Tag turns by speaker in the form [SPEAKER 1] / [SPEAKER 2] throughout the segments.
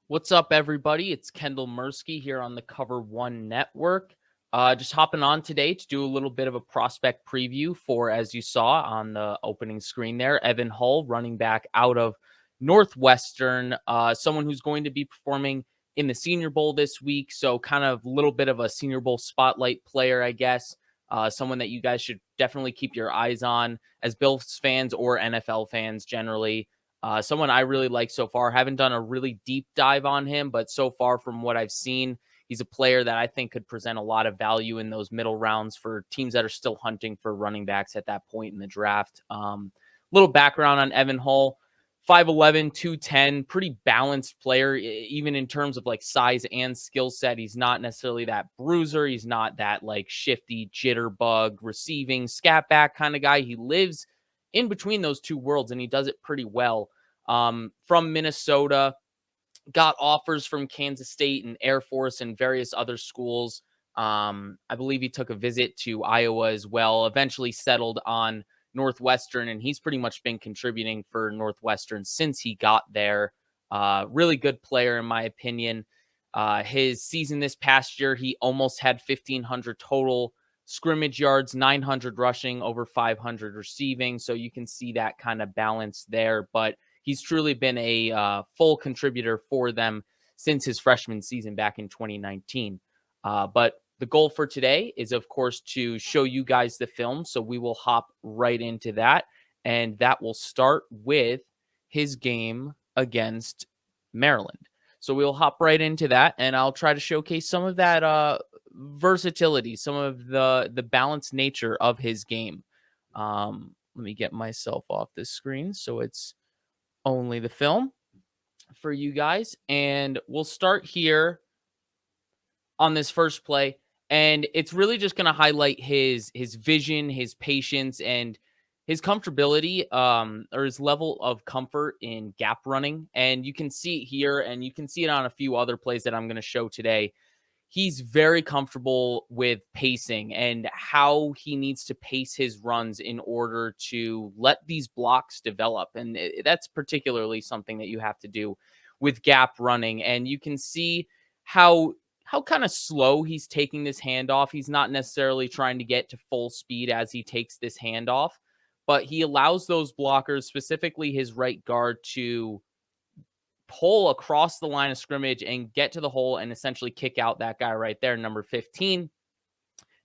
[SPEAKER 1] What's up, everybody? It's Kendall Mirsky here on the Cover One Network. Just hopping on today to do a little bit of a prospect preview for, as you saw on the opening screen there, Evan Hull, running back out of Northwestern, someone who's going to be performing in the Senior Bowl this week. So, kind of a little bit of a Senior Bowl spotlight player, I guess. Someone that you guys should definitely keep your eyes on as Bills fans or NFL fans generally. Someone I really like so far. Haven't done a really deep dive on him, but so far from what I've seen, he's a player that I think could present a lot of value in those middle rounds for teams that are still hunting for running backs at that point in the draft. Little background on Evan Hull. 5'11, 210, pretty balanced player, even in terms of like size and skill set. He's not necessarily that bruiser. He's not that like shifty jitterbug receiving scat back kind of guy. He lives in between those two worlds and he does it pretty well. From Minnesota, got offers from Kansas State and Air Force and various other schools. I believe he took a visit to Iowa as well, eventually settled on Northwestern, and he's pretty much been contributing for Northwestern since he got there. Really good player, in my opinion. His season this past year, he almost had 1,500 total scrimmage yards, 900 rushing, over 500 receiving. So you can see that kind of balance there. But he's truly been a full contributor for them since his freshman season back in 2019. But the goal for today is, of course, to show you guys the film. So we will hop right into that. And that will start with his game against Maryland. So we'll hop right into that, and I'll try to showcase some of that versatility, some of the balanced nature of his game. Let me get myself off this screen so it's only the film for you guys. And we'll start here on this first play. And it's really just going to highlight his vision, his patience, and his comfortability, or his level of comfort in gap running. And you can see it here, and you can see it on a few other plays that I'm going to show today. He's very comfortable with pacing and how he needs to pace his runs in order to let these blocks develop. And that's particularly something that you have to do with gap running. And you can see how kind of slow he's taking this handoff. He's not necessarily trying to get to full speed as he takes this handoff, but he allows those blockers, specifically his right guard, to pull across the line of scrimmage and get to the hole and essentially kick out that guy right there, number 15.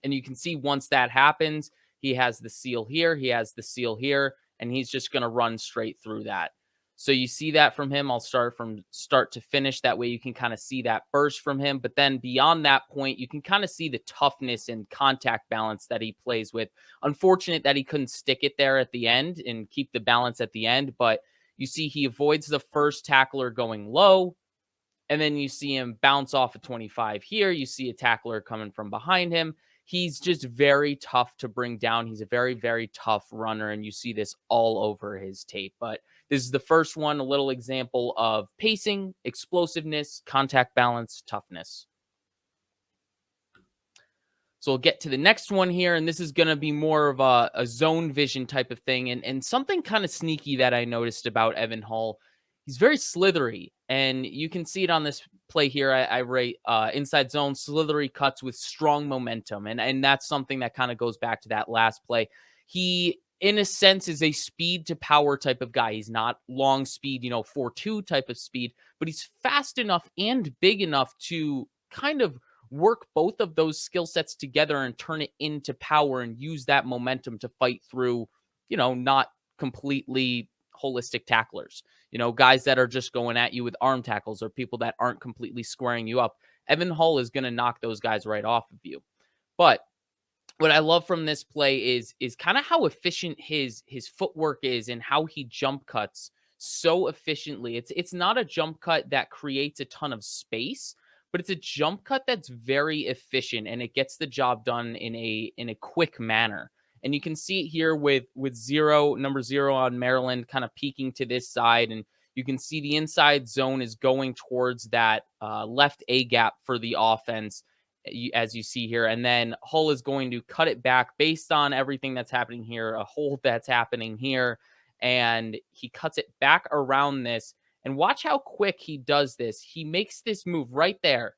[SPEAKER 1] And you can see once that happens, he has the seal here, he has the seal here, and he's just going to run straight through that. So you see that from him. I'll start from start to finish. That way you can kind of see that burst from him. But then beyond that point, you can kind of see the toughness and contact balance that he plays with. Unfortunate that he couldn't stick it there at the end and keep the balance at the end. But you see he avoids the first tackler going low. And then you see him bounce off a 25 here. You see a tackler coming from behind him. He's just very tough to bring down. He's a very, very tough runner, and you see this all over his tape. But this is the first one, a little example of pacing, explosiveness, contact balance, toughness. So we'll get to the next one here, and this is going to be more of a zone vision type of thing. And something kind of sneaky that I noticed about Evan Hull, he's very slithery, and you can see it on this play here. I rate inside zone, slithery cuts with strong momentum, and that's something that kind of goes back to that last play. He, in a sense, is a speed to power type of guy. He's not long speed, 4.2 type of speed, but he's fast enough and big enough to kind of work both of those skill sets together and turn it into power and use that momentum to fight through, not completely holistic tacklers, guys that are just going at you with arm tackles or people that aren't completely squaring you up. Evan Hull is going to knock those guys right off of you. But what I love from this play is kind of how efficient his footwork is and how he jump cuts so efficiently. It's not a jump cut that creates a ton of space, but it's a jump cut that's very efficient and it gets the job done in a quick manner. And you can see it here with number 0 on Maryland kind of peeking to this side, and you can see the inside zone is going towards that left A gap for the offense, as you see here. And then Hull is going to cut it back based on everything that's happening here, a hold that's happening here, and he cuts it back around this. And watch how quick he does this. He makes this move right there,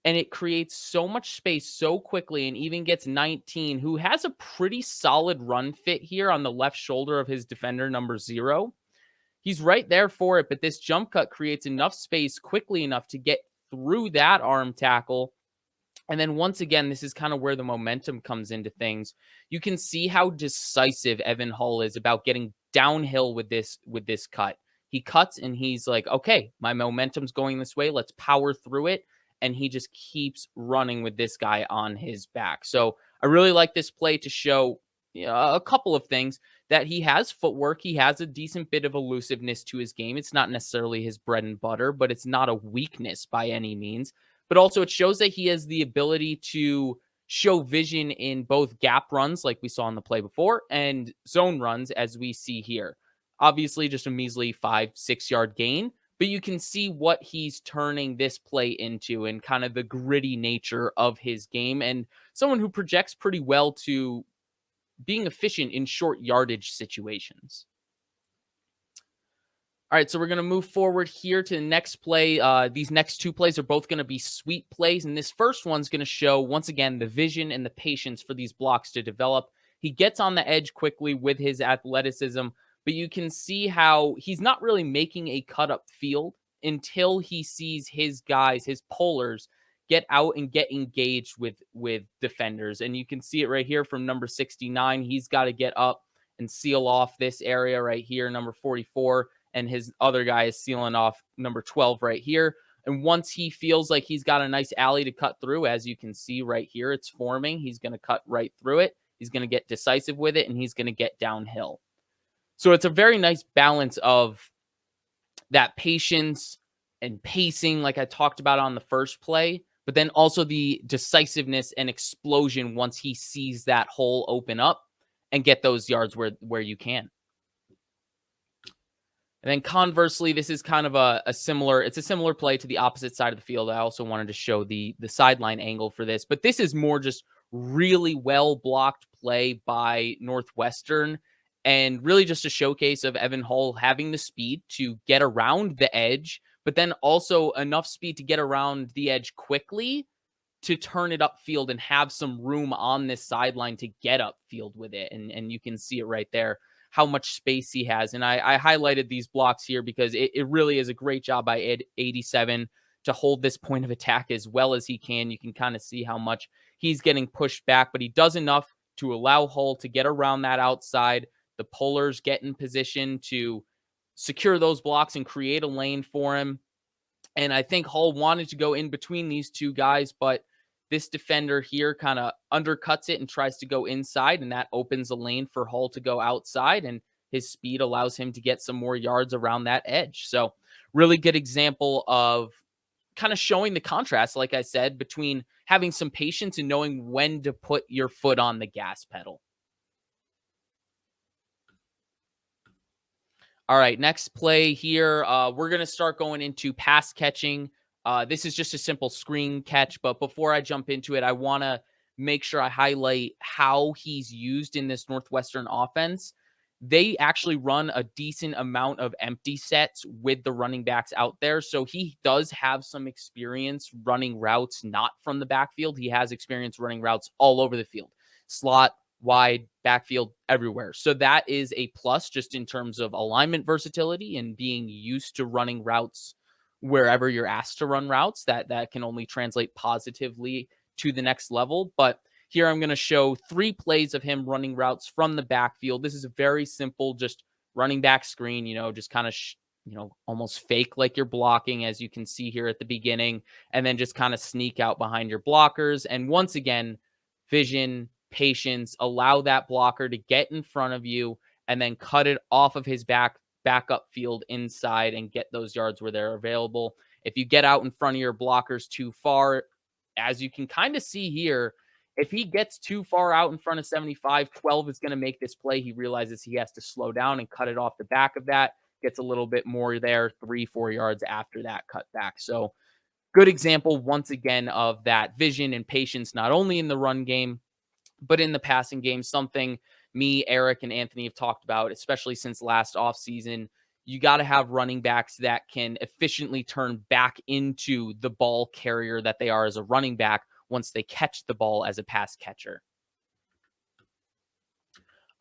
[SPEAKER 1] and it creates so much space so quickly, and even gets 19, who has a pretty solid run fit here on the left shoulder of his defender, number 0. He's right there for it, but this jump cut creates enough space quickly enough to get through that arm tackle. And then once again, this is kind of where the momentum comes into things. You can see how decisive Evan Hull is about getting downhill with this cut. He cuts and he's like, "Okay, my momentum's going this way. Let's power through it." And he just keeps running with this guy on his back. So I really like this play to show, a couple of things: that he has footwork, he has a decent bit of elusiveness to his game. It's not necessarily his bread and butter, but it's not a weakness by any means. But also it shows that he has the ability to show vision in both gap runs, like we saw in the play before, and zone runs, as we see here. Obviously, just a measly 5-6 yard gain, but you can see what he's turning this play into and kind of the gritty nature of his game, and someone who projects pretty well to being efficient in short yardage situations. All right, so we're going to move forward here to the next play. These next two plays are both going to be sweep plays, and this first one's going to show, once again, the vision and the patience for these blocks to develop. He gets on the edge quickly with his athleticism, but you can see how he's not really making a cut up field until he sees his guys, his pullers, get out and get engaged with defenders. And you can see it right here from number 69. He's got to get up and seal off this area right here, number 44. And his other guy is sealing off number 12 right here. And once he feels like he's got a nice alley to cut through, as you can see right here, it's forming. He's going to cut right through it. He's going to get decisive with it, and he's going to get downhill. So it's a very nice balance of that patience and pacing, like I talked about on the first play, but then also the decisiveness and explosion once he sees that hole open up and get those yards where you can. And then conversely, this is kind of a similar play to the opposite side of the field. I also wanted to show the sideline angle for this, but this is more just really well blocked play by Northwestern, and really just a showcase of Evan Hull having the speed to get around the edge, but then also enough speed to get around the edge quickly to turn it upfield and have some room on this sideline to get upfield with it. And you can see it right there, how much space he has. And I highlighted these blocks here because it really is a great job by 87 to hold this point of attack as well as he can. You can kind of see how much he's getting pushed back, but he does enough to allow Hull to get around that outside. The pullers get in position to secure those blocks and create a lane for him. And I think Hull wanted to go in between these two guys, but this defender here kind of undercuts it and tries to go inside, and that opens a lane for Hull to go outside, and his speed allows him to get some more yards around that edge. So really good example of kind of showing the contrast, like I said, between having some patience and knowing when to put your foot on the gas pedal. All right, next play here. We're going to start going into pass catching. This is just a simple screen catch, but before I jump into it, I want to make sure I highlight how he's used in this Northwestern offense. They actually run a decent amount of empty sets with the running backs out there. So he does have some experience running routes not from the backfield. He has experience running routes all over the field, slot, wide, backfield, everywhere. So that is a plus just in terms of alignment versatility and being used to running routes wherever you're asked to run routes. That can only translate positively to the next level. But here I'm going to show 3 plays of him running routes from the backfield. This is a very simple, just running back screen, just kind of, almost fake like you're blocking, as you can see here at the beginning, and then just kind of sneak out behind your blockers. And once again, vision, patience, allow that blocker to get in front of you and then cut it off of his backup field inside and get those yards where they're available. If you get out in front of your blockers too far, as you can kind of see here, if he gets too far out in front of 75, 12 is going to make this play. He realizes he has to slow down and cut it off the back of that. Gets a little bit more there, 3-4 yards after that cut back. So good example, once again, of that vision and patience, not only in the run game, but in the passing game. Something me, Eric, and Anthony have talked about, especially since last offseason. you got to have running backs that can efficiently turn back into the ball carrier that they are as a running back once they catch the ball as a pass catcher.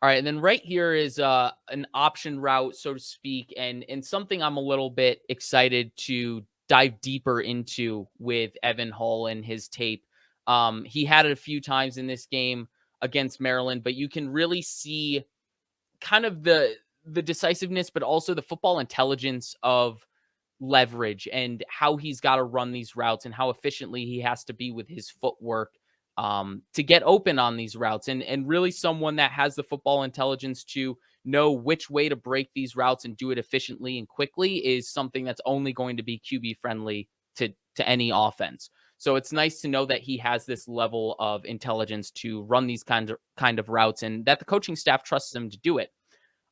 [SPEAKER 1] All right, and then right here is an option route, so to speak, and something I'm a little bit excited to dive deeper into with Evan Hull and his tape. He had it a few times in this game against Maryland, but you can really see kind of the decisiveness, but also the football intelligence of leverage and how he's got to run these routes and how efficiently he has to be with his footwork to get open on these routes. And really someone that has the football intelligence to know which way to break these routes and do it efficiently and quickly is something that's only going to be QB friendly to any offense. So it's nice to know that he has this level of intelligence to run these kind of routes and that the coaching staff trusts him to do it.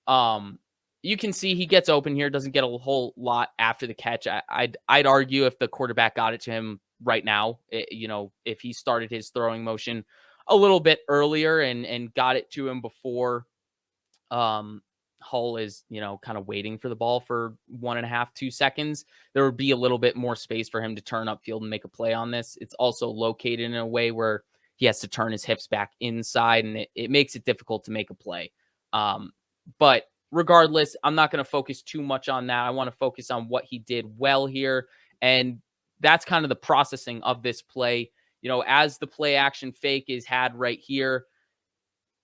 [SPEAKER 1] Um, you can see he gets open here, doesn't get a whole lot after the catch. I'd argue if the quarterback got it to him right now, if he started his throwing motion a little bit earlier and got it to him before um Hull is, kind of waiting for the ball for 1.5, 2 seconds, there would be a little bit more space for him to turn upfield and make a play on this. It's also located in a way where he has to turn his hips back inside, and it makes it difficult to make a play. But regardless, I'm not going to focus too much on that. I want to focus on what he did well here. And that's kind of the processing of this play. As the play action fake is had right here,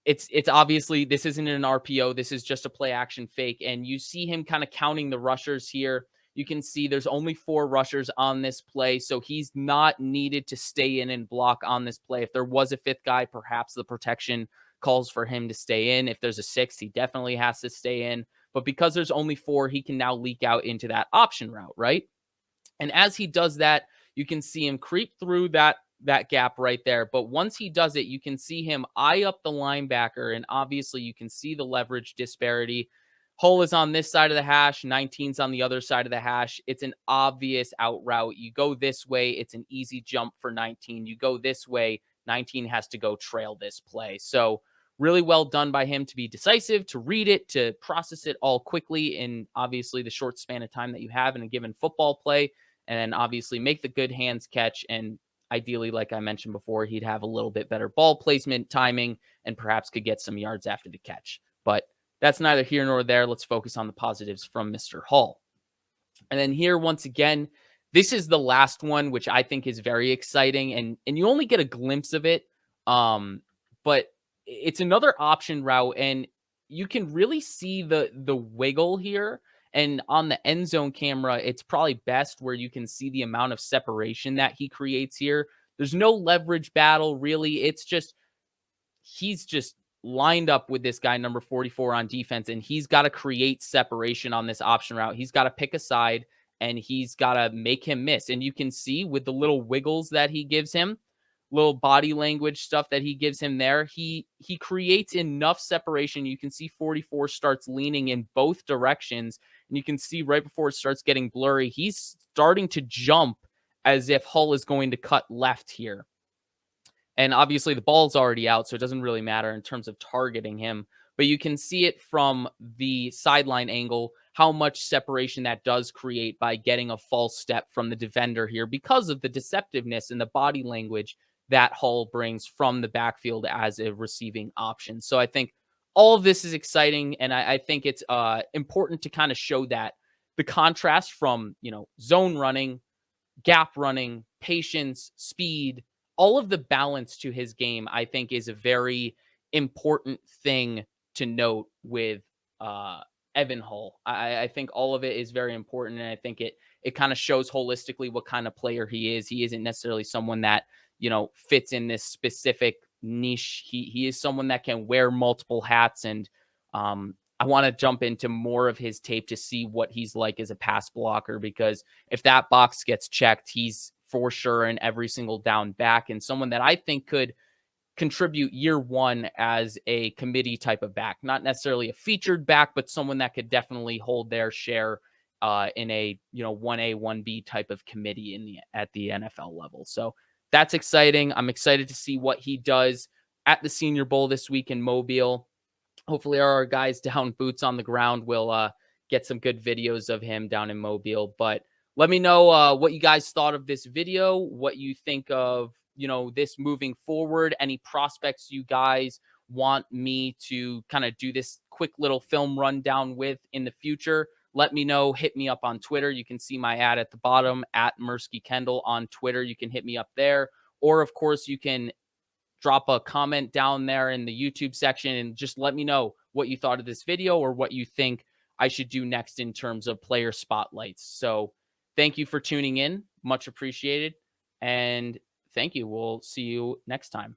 [SPEAKER 1] it's obviously this isn't an RPO. This is just a play action fake. And you see him kind of counting the rushers here. You can see there's only 4 rushers on this play. So he's not needed to stay in and block on this play. If there was a 5th guy, perhaps the protection calls for him to stay in. If there's a 6th, he definitely has to stay in. But because there's only 4, he can now leak out into that option route, right? And as he does that, you can see him creep through that gap right there. But once he does it, you can see him eye up the linebacker, and obviously you can see the leverage disparity. Hull is on this side of the hash, 19's on the other side of the hash. It's an obvious out route. You go this way, it's an easy jump for 19. You go this way, 19 has to go trail this play. So really well done by him to be decisive, to read it, to process it all quickly in obviously the short span of time that you have in a given football play, and then obviously make the good hands catch. And ideally, like I mentioned before, he'd have a little bit better ball placement, timing, and perhaps could get some yards after the catch. But that's neither here nor there. Let's focus on the positives from Mr. Hull. And then here, once again, this is the last one, which I think is very exciting. And you only get a glimpse of it. But it's another option route, and you can really see the wiggle here. And on the end zone camera, it's probably best where you can see the amount of separation that he creates here. There's no leverage battle, really. It's just he's just lined up with this guy, number 44 on defense, and he's got to create separation on this option route. He's got to pick a side, and he's got to make him miss. And you can see with the little wiggles that he gives him, little body language stuff that he gives him there, he creates enough separation. You can see 44 starts leaning in both directions, and you can see right before it starts getting blurry, he's starting to jump as if Hull is going to cut left here. And obviously the ball's already out, so it doesn't really matter in terms of targeting him. But you can see it from the sideline angle, how much separation that does create by getting a false step from the defender here because of the deceptiveness and the body language that Hull brings from the backfield as a receiving option. So I think all of this is exciting, and I think it's important to kind of show that the contrast from, zone running, gap running, patience, speed, all of the balance to his game, I think, is a very important thing to note with Evan Hull. I think all of it is very important, and I think it kind of shows holistically what kind of player he is. He isn't necessarily someone that, fits in this specific niche. He is someone that can wear multiple hats, and I want to jump into more of his tape to see what he's like as a pass blocker, because if that box gets checked, he's for sure in every single down back, and someone that I think could contribute year one as a committee type of back, not necessarily a featured back, but someone that could definitely hold their share in a 1A 1B type of committee at the NFL level. So that's exciting. I'm excited to see what he does at the Senior Bowl this week in Mobile. Hopefully our guys down boots on the ground will get some good videos of him down in Mobile. But let me know what you guys thought of this video, what you think of, this moving forward, any prospects you guys want me to kind of do this quick little film rundown with in the future. Let me know. Hit me up on Twitter. You can see my ad at the bottom, at Mirsky Kendall on Twitter. You can hit me up there. Or, of course, you can drop a comment down there in the YouTube section and just let me know what you thought of this video or what you think I should do next in terms of player spotlights. So thank you for tuning in. Much appreciated. And thank you. We'll see you next time.